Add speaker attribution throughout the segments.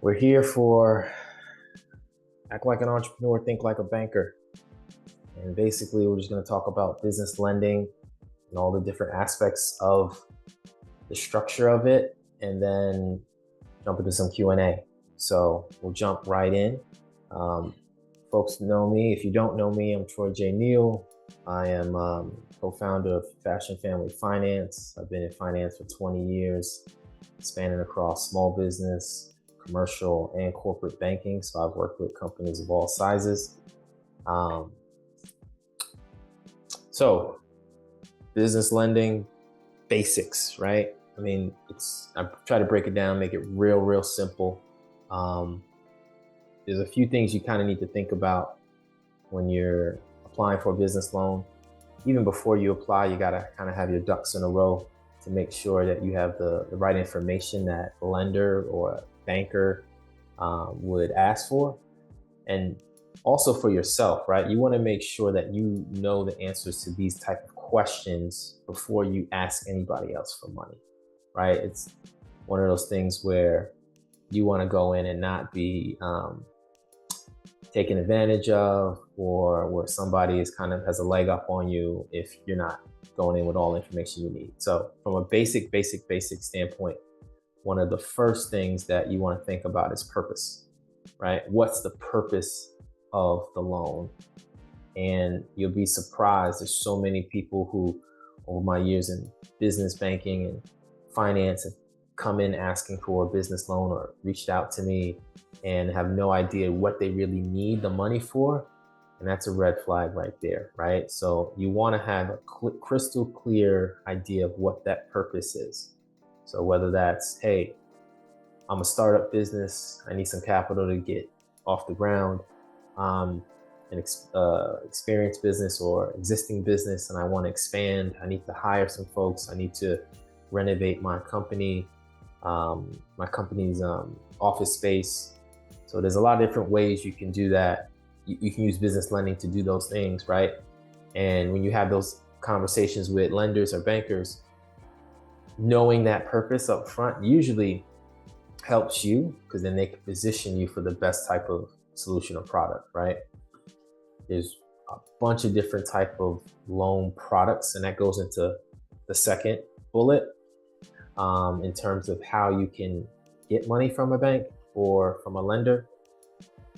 Speaker 1: We're here for Act Like an Entrepreneur, Think Like a Banker. And basically, we're just going to talk about business lending and all the different aspects of the structure of it, and then jump into some Q&A. So we'll jump right in. Folks know me. If you don't know me, I'm Troy J. Neal. I am co-founder of Fashion.Family.Finance. I've been in finance for 20 years, spanning across small business, commercial, and corporate banking. So I've worked with companies of all sizes. So business lending basics, right? I mean, I try to break it down, make it real simple. There's a few things you kind of need to think about when you're applying for a business loan. Even before you apply, you got to kind of have your ducks in a row to make sure that you have the right information that a lender or a banker would ask for. And also for yourself, right? You want to make sure that you know the answers to these type of questions before you ask anybody else for money, right? It's one of those things where you want to go in and not be taken advantage of, or where somebody is kind of has a leg up on you if you're not going in with all the information you need. So from a basic standpoint, one of the first things that you want to think about is purpose, right? What's the purpose of the loan? And you'll be surprised. There's so many people who, over my years in business banking and finance, have come in asking for a business loan or reached out to me and have no idea what they really need the money for. And that's a red flag right there, right? So you want to have a crystal clear idea of what that purpose is. So whether that's, hey, I'm a startup business, I need some capital to get off the ground, an experienced business or existing business, and I want to expand, I need to hire some folks, I need to renovate my company's office space. So there's a lot of different ways you can do that. You can use business lending to do those things, right? And when you have those conversations with lenders or bankers, knowing that purpose up front usually helps you, because then they can position you for the best type of solution or product, right? There's a bunch of different type of loan products, and that goes into the second bullet in terms of how you can get money from a bank or from a lender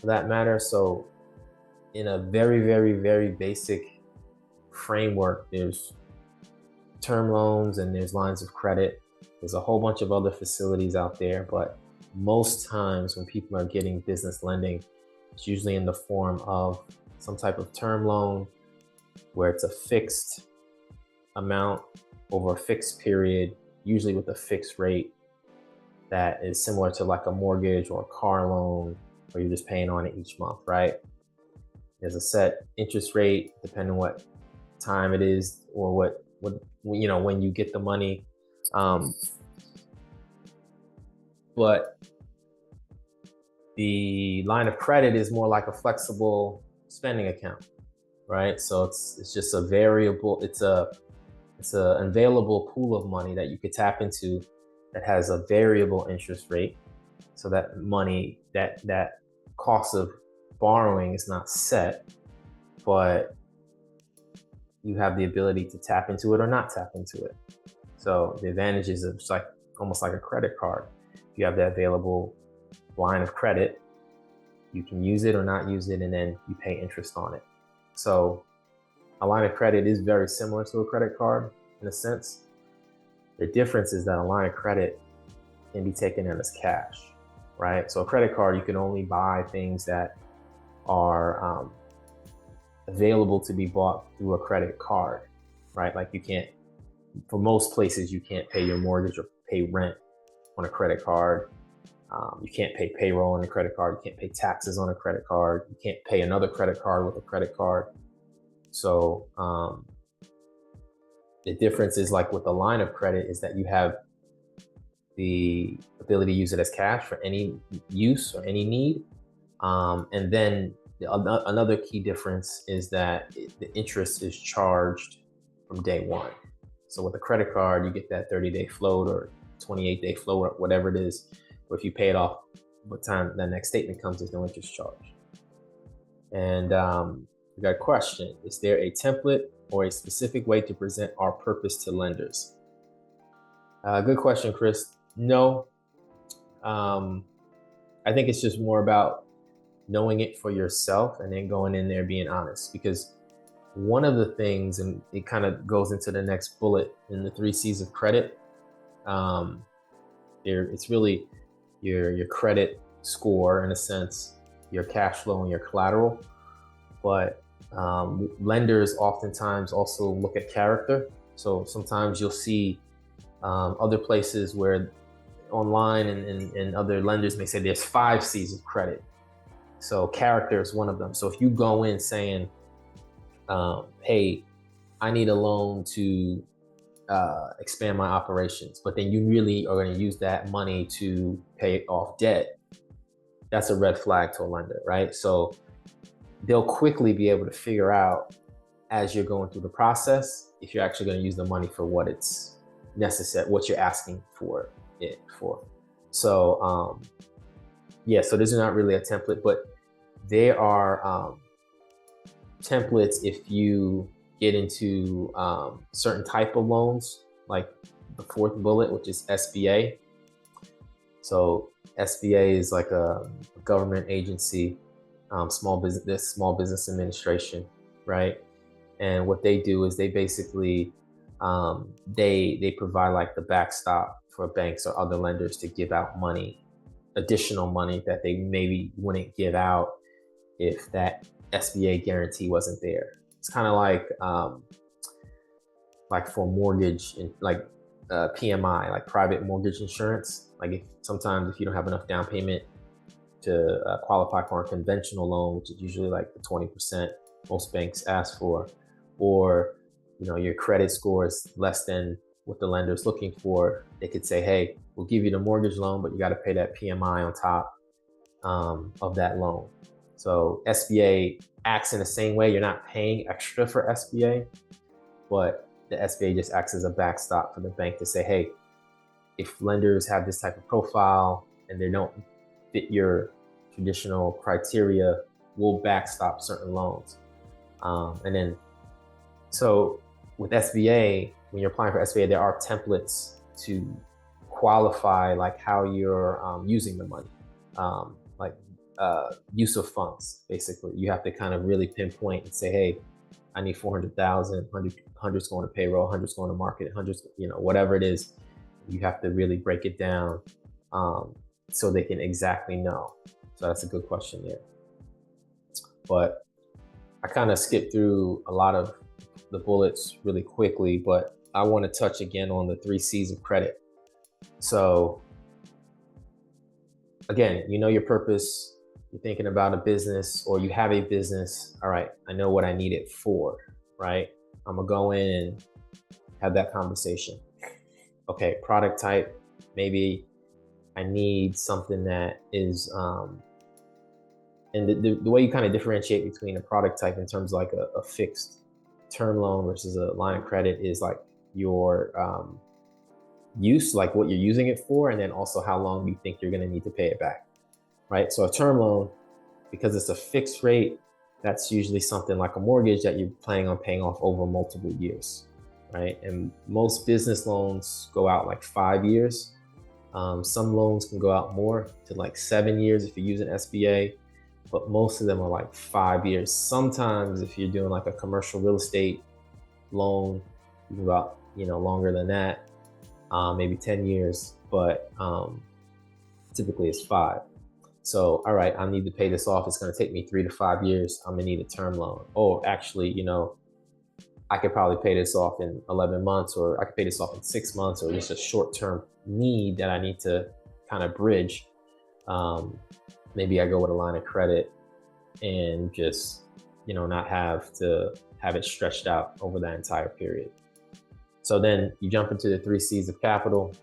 Speaker 1: for that matter. So in a very basic framework, there's term loans and there's lines of credit. There's a whole bunch of other facilities out there, but most times when people are getting business lending, it's usually in the form of some type of term loan where it's a fixed amount over a fixed period, usually with a fixed rate that is similar to like a mortgage or a car loan, where you're just paying on it each month, right? There's a set interest rate depending on what time it is or what when you get the money. But the line of credit is more like a flexible spending account, right? So it's just a variable, it's an available pool of money that you could tap into that has a variable interest rate. So that money, that cost of borrowing is not set, but you have the ability to tap into it or not tap into it. So the advantage is it's like almost like a credit card. If you have that available line of credit, you can use it or not use it, and then you pay interest on it. So a line of credit is very similar to a credit card in a sense. The difference is that a line of credit can be taken in as cash, right? So a credit card, you can only buy things that are available to be bought through a credit card, right? Like you can't, for most places, you can't pay your mortgage or pay rent on a credit card. You can't pay payroll on a credit card. You can't pay taxes on a credit card. You can't pay another credit card with a credit card. So the difference is, like with a line of credit, is that you have the ability to use it as cash for any use or any need. And then another key difference is that the interest is charged from day one. So with a credit card, you get that 30-day float or 28-day float or whatever it is. Or if you pay it off what time that next statement comes, there's no interest charge. And we got a question. Is there a template or a specific way to present our purpose to lenders? Good question, Chris. No. I think it's just more about knowing it for yourself and then going in there being honest. Because one of the things, and it kind of goes into the next bullet in the 3 C's of credit, it's really your credit score, in a sense, your cash flow and your collateral. But lenders oftentimes also look at character. So sometimes you'll see other places where online and other lenders may say there's 5 C's of credit. So character is one of them. So if you go in saying, hey, I need a loan to expand my operations, but then you really are going to use that money to pay off debt, that's a red flag to a lender, right? So they'll quickly be able to figure out, as you're going through the process, if you're actually going to use the money for what it's necessary, what you're asking for it for. So yeah, so this is not really a template, but there are templates if you get into certain type of loans, like the 4th bullet, which is SBA. So SBA is like a government agency, small business administration, right? And what they do is they basically they provide like the backstop for banks or other lenders to give out money, additional money that they maybe wouldn't give out if that SBA guarantee wasn't there. It's kind of like for mortgage and like PMI, like private mortgage insurance. Like sometimes if you don't have enough down payment to qualify for a conventional loan, which is usually like the 20% most banks ask for, or your credit score is less than what the lender's looking for, they could say, hey, we'll give you the mortgage loan, but you got to pay that PMI on top of that loan. So SBA acts in the same way. You're not paying extra for SBA, but the SBA just acts as a backstop for the bank to say, hey, if lenders have this type of profile and they don't fit your traditional criteria, we'll backstop certain loans. And then, so with SBA, when you're applying for SBA, there are templates to qualify like how you're using the money, like use of funds. Basically, you have to kind of really pinpoint and say, hey, I need 400,000, 100's going to payroll, 100's going to market, 100's, whatever it is. You have to really break it down so they can exactly know. So that's a good question there. But I kind of skipped through a lot of the bullets really quickly, but I want to touch again on the 3 C's of credit. So again, you know your purpose, you're thinking about a business or you have a business. All right, I know what I need it for, right? I'm gonna go in and have that conversation. Okay, product type, maybe I need something that is, and the way you kind of differentiate between a product type in terms of like a fixed term loan versus a line of credit is like your use, like what you're using it for, and then also how long you think you're going to need to pay it back, right? So a term loan, because it's a fixed rate, that's usually something like a mortgage that you're planning on paying off over multiple years, right? And most business loans go out like 5 years. Some loans can go out more to like 7 years if you're using SBA, but most of them are like 5 years. Sometimes if you're doing like a commercial real estate loan, you can go out, longer than that, maybe 10 years, but typically it's 5. So, all right, I need to pay this off. It's going to take me 3 to 5 years. I'm going to need a term loan. Oh, actually, I could probably pay this off in 11 months, or I could pay this off in 6 months, or just a short-term need that I need to kind of bridge. Maybe I go with a line of credit and just, not have to have it stretched out over that entire period. So then you jump into the 3 C's of capital.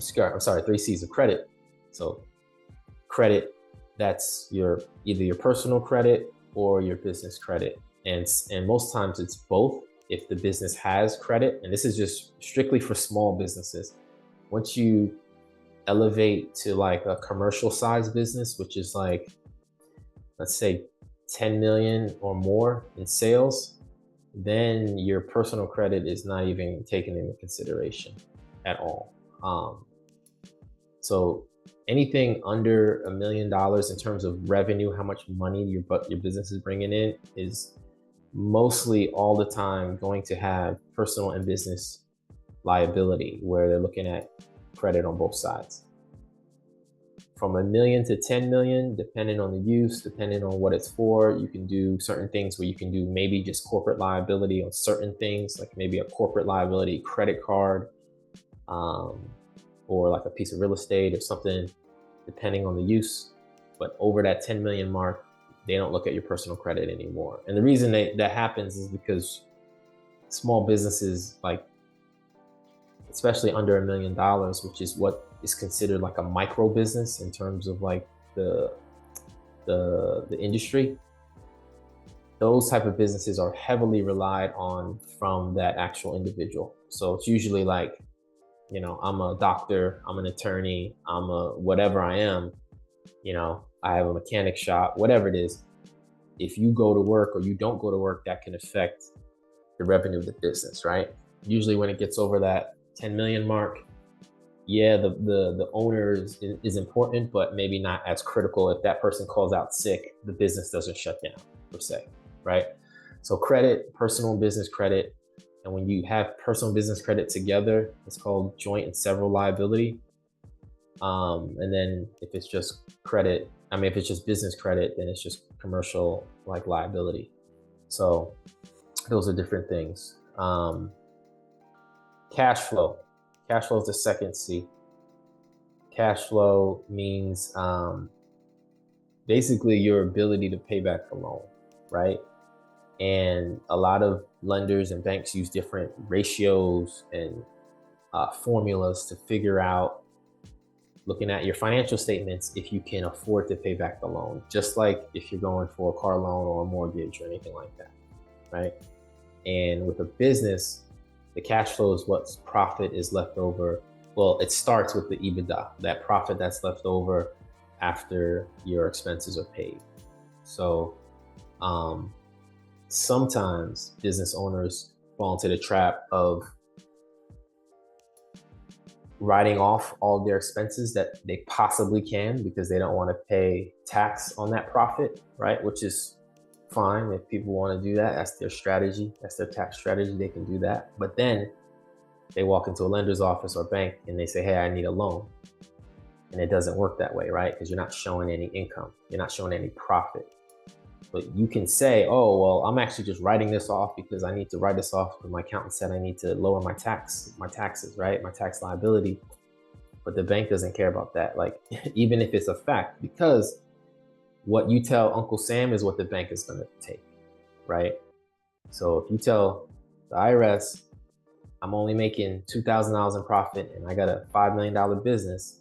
Speaker 1: 3 C's of credit. So credit, that's either your personal credit or your business credit. And most times it's both if the business has credit. And this is just strictly for small businesses. Once you elevate to like a commercial size business, which is like, let's say 10 million or more in sales, then your personal credit is not even taken into consideration at all. So anything under $1 million in terms of revenue, how much money your business is bringing in, is mostly all the time going to have personal and business liability, where they're looking at credit on both sides. From $1 million to 10 million, depending on the use, depending on what it's for, you can do certain things where you can do maybe just corporate liability on certain things, like maybe a corporate liability credit card, or like a piece of real estate or something, depending on the use. But over that 10 million mark, they don't look at your personal credit anymore. And the reason that happens is because small businesses, like especially under $1 million, which is what is considered like a micro business in terms of like the industry, those type of businesses are heavily relied on from that actual individual. So it's usually like, you know, I'm a doctor, I'm an attorney, I'm a whatever I am, you know, I have a mechanic shop, whatever it is. If you go to work or you don't go to work, that can affect the revenue of the business, right? Usually when it gets over that 10 million mark, yeah, the owner is important, but maybe not as critical. If that person calls out sick, the business doesn't shut down per se, right? So credit, personal and business credit, and when you have personal and business credit together, it's called joint and several liability. And then if it's just credit, if it's just business credit, then it's just commercial like liability. So those are different things. Cash flow. Cash flow is the second C. Cash flow means basically your ability to pay back the loan, right? And a lot of lenders and banks use different ratios and formulas to figure out, looking at your financial statements, if you can afford to pay back the loan, just like if you're going for a car loan or a mortgage or anything like that, right? And with a business, the cash flow is what's profit is left over. Well, it starts with the EBITDA, that profit that's left over after your expenses are paid. So sometimes business owners fall into the trap of writing off all their expenses that they possibly can because they don't want to pay tax on that profit, right? Which is fine. If people want to do that, that's their strategy, that's their tax strategy, they can do that. But then they walk into a lender's office or bank and they say, hey, I need a loan. And it doesn't work that way, right? Because you're not showing any income, you're not showing any profit. But you can say, oh, well, I'm actually just writing this off because I need to write this off because my accountant said I need to lower my taxes, right? My tax liability. But the bank doesn't care about that. Like, even if it's a fact, because what you tell Uncle Sam is what the bank is going to take, right? So if you tell the IRS, I'm only making $2,000 in profit and I got a $5 million business,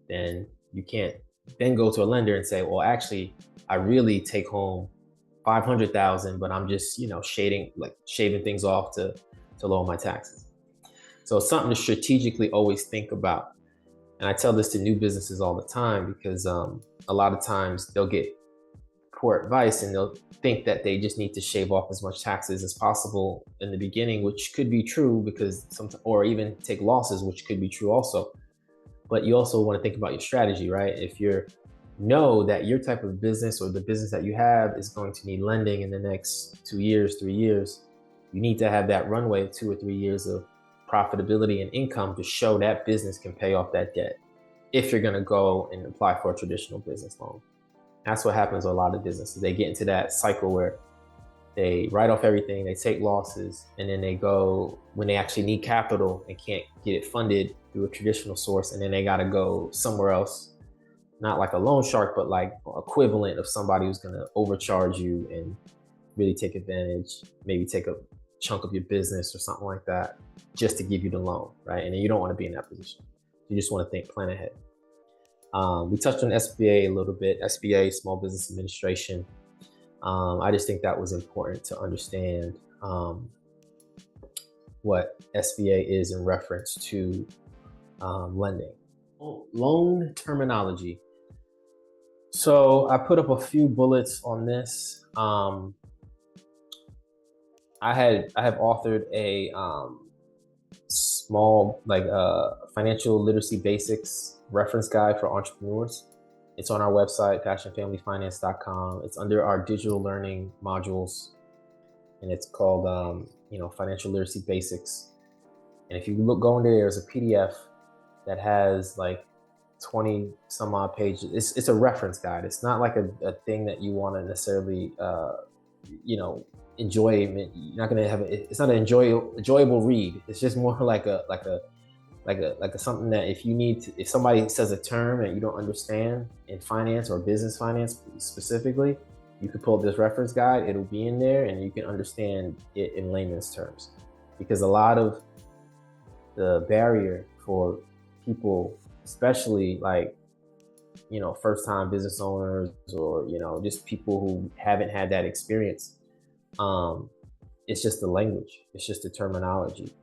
Speaker 1: then you can't then go to a lender and say, well, actually, I really take home 500,000, but I'm just, shaving things off to lower my taxes. So it's something to strategically always think about. And I tell this to new businesses all the time because a lot of times they'll get poor advice and they'll think that they just need to shave off as much taxes as possible in the beginning, which could be true because or even take losses, which could be true also. But you also want to think about your strategy, right? If you know that your type of business or the business that you have is going to need lending in the next 2 years, 3 years, you need to have that runway, 2 or 3 years of profitability and income to show that business can pay off that debt if you're going to go and apply for a traditional business loan. That's what happens with a lot of businesses. They get into that cycle where they write off everything, they take losses, and then they go, when they actually need capital and can't get it funded through a traditional source, and then they got to go somewhere else, not like a loan shark, but like equivalent of somebody who's going to overcharge you and really take advantage, maybe take a chunk of your business or something like that just to give you the loan, right? And then you don't want to be in that position. You just want to plan ahead. We touched on SBA a little bit, SBA, Small Business Administration. I just think that was important to understand what SBA is in reference to lending. Loan terminology. So I put up a few bullets on this. I have authored a small financial literacy basics reference guide for entrepreneurs. It's on our website, Fashion.Family.Finance.com. It's under our digital learning modules, and it's called financial literacy basics. And if you go into there, there's a PDF that has like 20 some odd pages. It's a reference guide. It's not like a thing that you want to necessarily enjoy. You're not going to have it's not an enjoyable read. It's just more like a something that if somebody says a term that you don't understand in finance or business finance specifically, you could pull up this reference guide. It'll be in there and you can understand it in layman's terms, because a lot of the barrier for people, especially first time business owners or just people who haven't had that experience, it's just the language, it's just the terminology.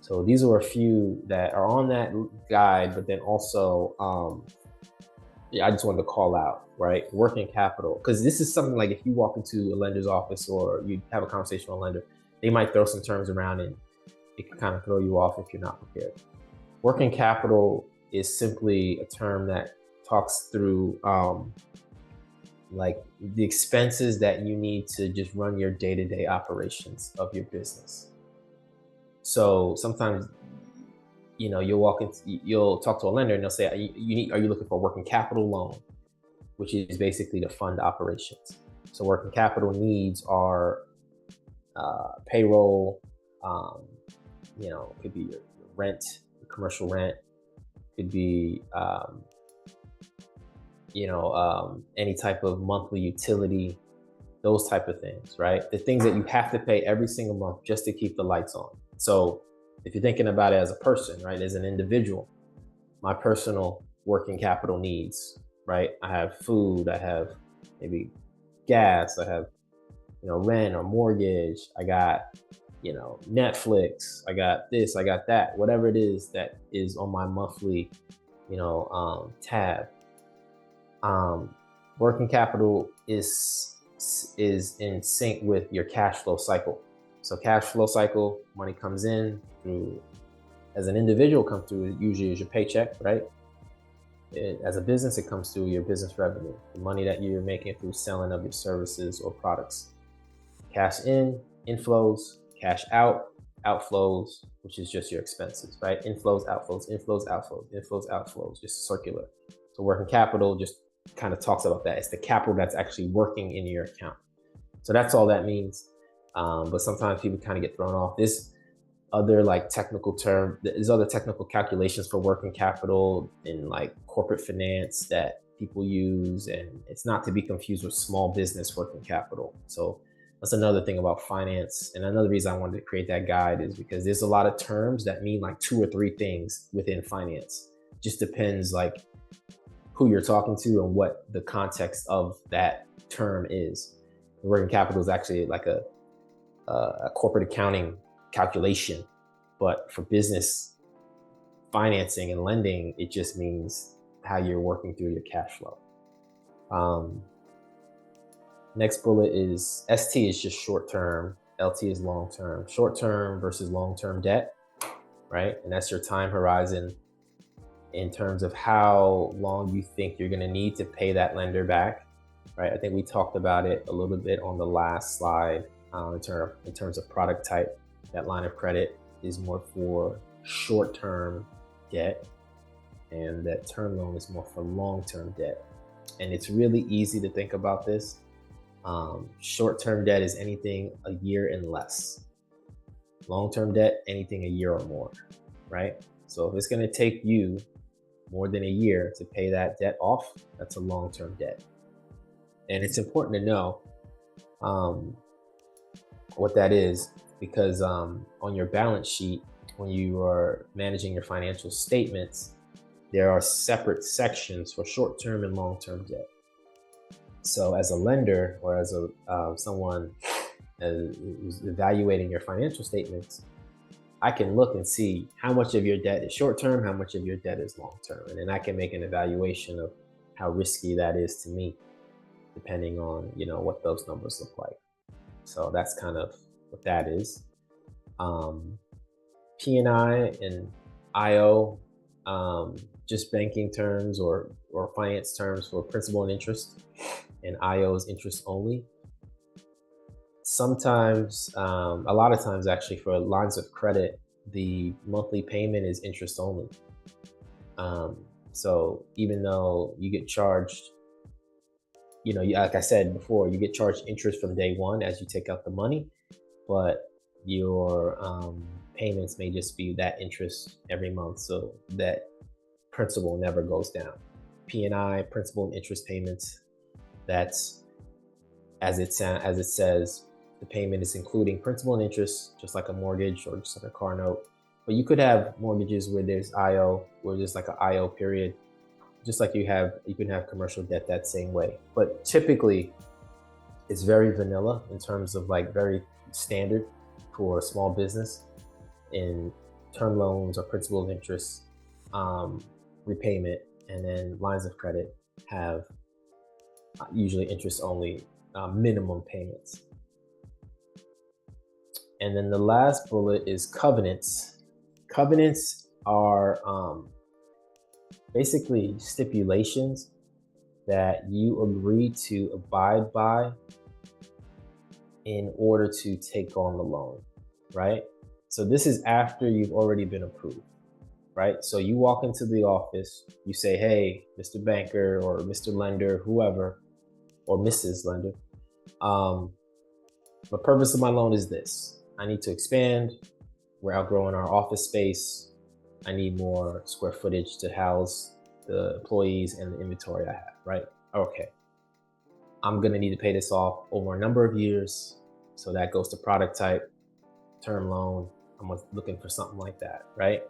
Speaker 1: So these are a few that are on that guide, but then also I just wanted to call out, right, working capital, because this is something like if you walk into a lender's office or you have a conversation with a lender, they might throw some terms around and it can kind of throw you off if you're not prepared. Working capital is simply a term that talks through like the expenses that you need to just run your day-to-day operations of your business. So sometimes, you'll talk to a lender and they'll say, are you looking for a working capital loan, which is basically to fund operations. So working capital needs are payroll, it could be your rent, your commercial rent, could be any type of monthly utility, those type of things, right? The things that you have to pay every single month just to keep the lights on. So if you're thinking about it as a person, right, as an individual, my personal working capital needs, right? I have food, I have maybe gas, I have, rent or mortgage, I got, Netflix, I got this, I got that, whatever it is that is on my monthly, tab. Working capital is in sync with your cash flow cycle. So cash flow cycle, money comes in through, as an individual, comes through usually as your paycheck, right? As a business, it comes through your business revenue, the money that you're making through selling of your services or products. Cash in, inflows, cash out, outflows, which is just your expenses, right? Inflows, outflows, inflows, outflows, inflows, outflows, just circular. So working capital just kind of talks about that. It's the capital that's actually working in your account. So that's all that means. But sometimes people kind of get thrown off. There's other technical calculations for working capital in like corporate finance that people use, and it's not to be confused with small business working capital. So that's another thing about finance. And another reason I wanted to create that guide is because there's a lot of terms that mean like 2 or 3 things within finance. Just depends who you're talking to and what the context of that term is. Working capital is actually like a corporate accounting calculation, but for business financing and lending, it just means how you're working through your cash flow. Next bullet is ST is just short term, LT is long term. Short term versus long term debt, right? And that's your time horizon in terms of how long you think you're going to need to pay that lender back, right? I think we talked about it a little bit on the last slide in terms of product type. That line of credit is more for short-term debt, and that term loan is more for long-term debt. And it's really easy to think about this. Short-term debt is anything a year and less. Long-term debt, anything a year or more, right? So if it's going to take you more than a year to pay that debt off, that's a long-term debt. And it's important to know what that is, because on your balance sheet, when you are managing your financial statements, there are separate sections for short-term and long-term debt. So as a lender or as someone who's evaluating your financial statements, I can look and see how much of your debt is short term, how much of your debt is long term. And then I can make an evaluation of how risky that is to me, depending on, what those numbers look like. So that's kind of what that is. P&I and IO, just banking terms or finance terms for principal and interest, and IO is interest only. Sometimes, a lot of times actually, for lines of credit, the monthly payment is interest only. So even though you get charged, like I said before, you get charged interest from day one as you take out the money, but your payments may just be that interest every month, so that principal never goes down. P&I, principal and interest payments, that's as it says, the payment is including principal and interest, just like a mortgage or just like a car note. But you could have mortgages where there's IO, where there's like an IO period, just like you can have commercial debt that same way. But typically, it's very vanilla in terms of like very standard for a small business in term loans or principal and interest repayment, and then lines of credit have usually interest only minimum payments. And then the last bullet is covenants. Covenants are basically stipulations that you agree to abide by in order to take on the loan, right? So this is after you've already been approved, right? So you walk into the office, you say, hey, Mr. Banker or Mr. Lender, whoever, or Mrs. Lender, the purpose of my loan is this. I need to expand. We're outgrowing our office space. I need more square footage to house the employees and the inventory I have, right? Okay. I'm going to need to pay this off over a number of years. So that goes to product type, term loan. I'm looking for something like that, right?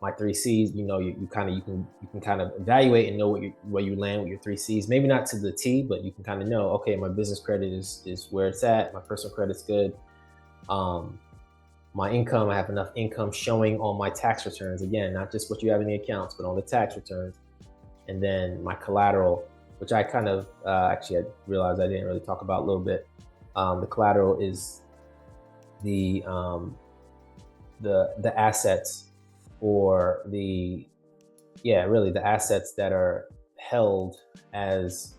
Speaker 1: My 3 C's, you can kind of evaluate and know where you land with your 3 C's. Maybe not to the T, but you can kind of know, okay, my business credit is where it's at. My personal credit's good. My income, I have enough income showing on my tax returns. Again, not just what you have in the accounts, but on the tax returns. And then my collateral, which I kind of, actually, I realized I didn't really talk about a little bit. The collateral is the assets, or the assets that are held as,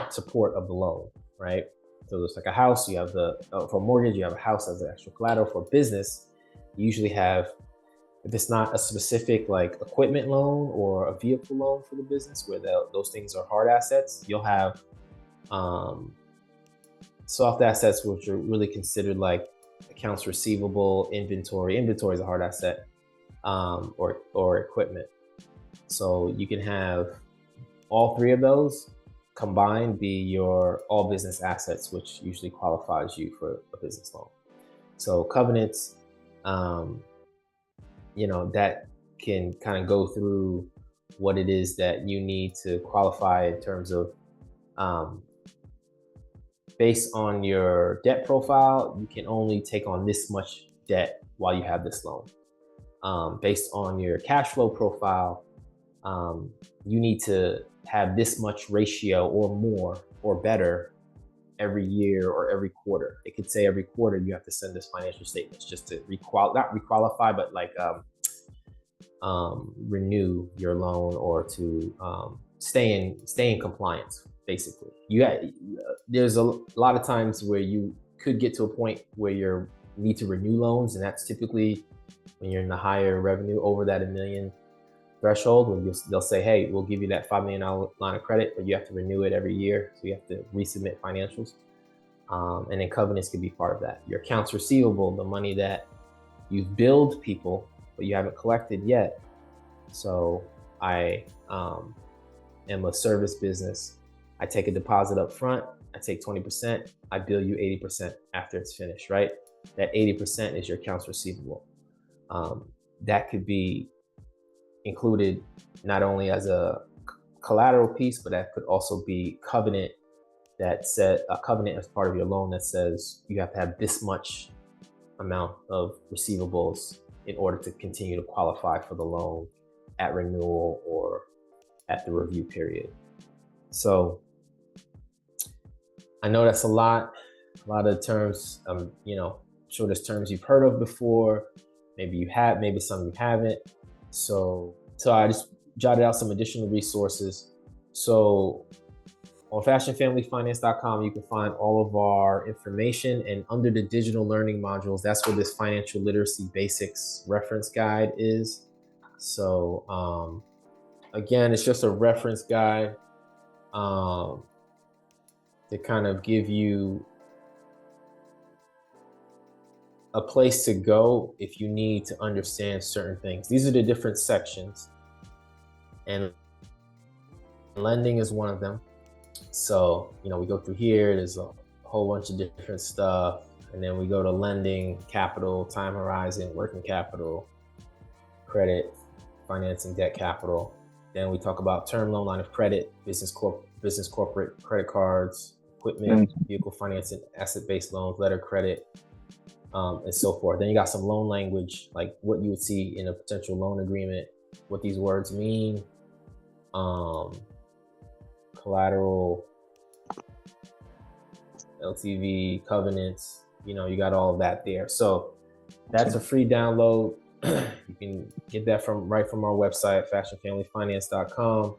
Speaker 1: support of the loan, right? So there's like a house, you have for a mortgage, you have a house as an extra collateral. For business, you usually have, if it's not a specific like equipment loan or a vehicle loan for the business, where those things are hard assets, you'll have soft assets, which are really considered like accounts receivable, inventory. Inventory is a hard asset, or equipment. So you can have all 3 of those combined be your all business assets, which usually qualifies you for a business loan. So covenants, that can kind of go through what it is that you need to qualify in terms of, based on your debt profile, you can only take on this much debt while you have this loan. Based on your cash flow profile, you need to have this much ratio or more or better every year or every quarter. It could say every quarter you have to send us financial statements just to not requalify, but like renew your loan, or to stay in compliance. Basically, there's a lot of times where you could get to a point where you need to renew loans, and that's typically when you're in the higher revenue, over that $1 million threshold, where they'll say, hey, we'll give you that $5 million line of credit, but you have to renew it every year. So you have to resubmit financials. And then covenants can be part of that. Your accounts receivable, the money that you've billed people, but you haven't collected yet. So I am a service business. I take a deposit up front. I take 20%. I bill you 80% after it's finished, right? That 80% is your accounts receivable. That could be included not only as a collateral piece, but that could also be covenant, a covenant as part of your loan that says you have to have this much amount of receivables in order to continue to qualify for the loan at renewal or at the review period. So I know that's a lot of terms, I'm sure there's terms you've heard of before. Maybe you have, maybe some you haven't. So I just jotted out some additional resources. So on Fashion.Family.Finance.com, you can find all of our information, and under the digital learning modules, that's where this financial literacy basics reference guide is. So again, it's just a reference guide to kind of give you a place to go if you need to understand certain things. These are the different sections, and lending is one of them. So, we go through here, there's a whole bunch of different stuff. And then we go to lending, capital, time horizon, working capital, credit, financing, debt capital. Then we talk about term loan, line of credit, business corporate, credit cards, equipment, vehicle financing, asset-based loans, letter credit, and so forth. Then you got some loan language, like what you would see in a potential loan agreement, what these words mean, collateral, LTV, covenants, you got all of that there. So that's a free download. You can get that right from our website, fashionfamilyfinance.com.